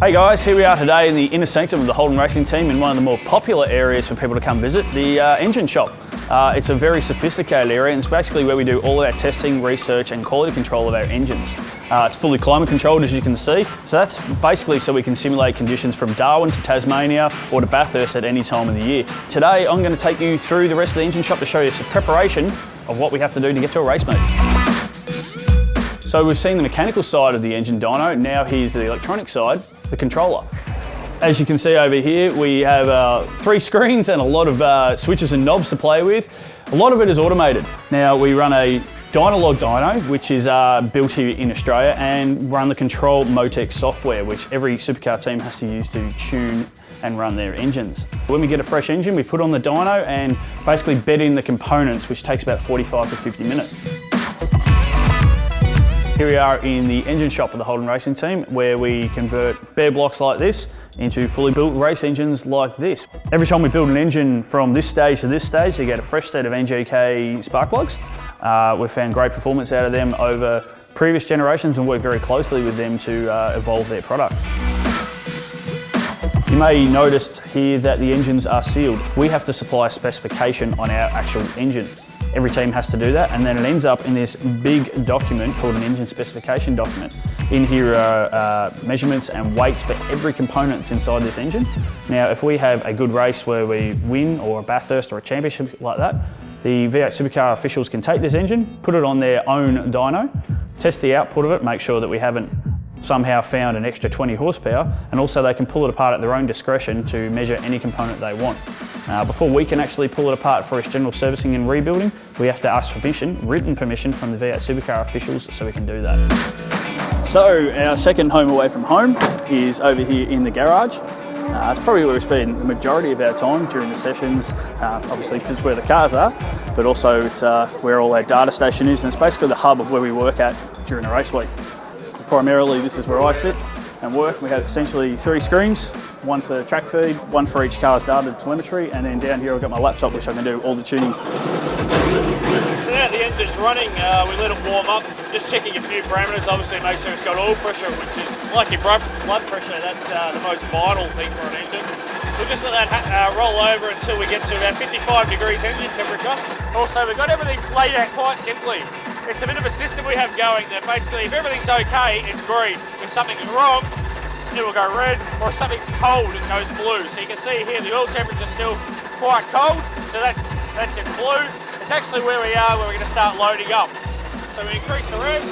Hey guys, here we are today in the inner sanctum of the Holden Racing team in one of the more popular areas for people to come visit, the engine shop. It's a very sophisticated area and it's basically where we do all of our testing, research and quality control of our engines. It's fully climate controlled, as you can see, so that's basically so we can simulate conditions from Darwin to Tasmania or to Bathurst at any time of the year. Today I'm going to take you through the rest of the engine shop to show you some preparation of what we have to do to get to a race meet. So we've seen the mechanical side of the engine dyno, now here's the electronic side, the controller. As you can see over here, we have 3 screens and a lot of switches and knobs to play with. A lot of it is automated. Now we run a Dynalog dyno, which is built here in Australia, and run the Control Motec software, which every supercar team has to use to tune and run their engines. When we get a fresh engine, we put on the dyno and basically bed in the components, which takes about 45 to 50 minutes. Here we are in the engine shop of the Holden Racing team, where we convert bare blocks like this into fully built race engines like this. Every time we build an engine from this stage to this stage, you get a fresh set of NGK spark plugs. We've found great performance out of them over previous generations and work very closely with them to evolve their product. You may notice here that the engines are sealed. We have to supply a specification on our actual engine. Every team has to do that, and then it ends up in this big document called an engine specification document. In here are measurements and weights for every component that's inside this engine. Now, if we have a good race where we win, or a Bathurst or a championship like that, the V8 Supercar officials can take this engine, put it on their own dyno, test the output of it, make sure that we haven't somehow found an extra 20 horsepower, and also they can pull it apart at their own discretion to measure any component they want. Before we can actually pull it apart for its general servicing and rebuilding, we have to ask permission, written permission from the V8 Supercar officials so we can do that. So our second home away from home is over here in the garage. It's probably where we spend the majority of our time during the sessions, obviously because where the cars are, but also it's where all our data station is, and it's basically the hub of where we work at during the race week. Primarily this is where I sit and work. We have essentially 3 screens, one for track feed, one for each car's data telemetry, and then down here I've got my laptop which I can do all the tuning. So now the engine's running, we let it warm up, just checking a few parameters, obviously make sure it's got oil pressure, which is like your blood pressure, that's the most vital thing for an engine. We'll just let that roll over until we get to about 55 degrees engine temperature. Also, we've got everything laid out quite simply. It's a bit of a system we have going that basically if everything's okay, it's green. If something's wrong, it will go red, or if something's cold, it goes blue. So you can see here the oil temperature's still quite cold, so that's in blue. It's actually where we are, where we're going to start loading up. So we increase the revs.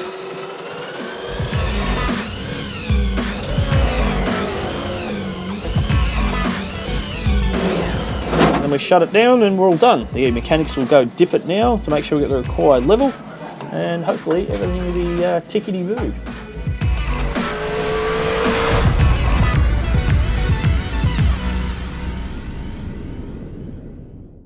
Then we shut it down and we're all done. The mechanics will go dip it now to make sure we get the required level, and hopefully everything will be tickety-boo.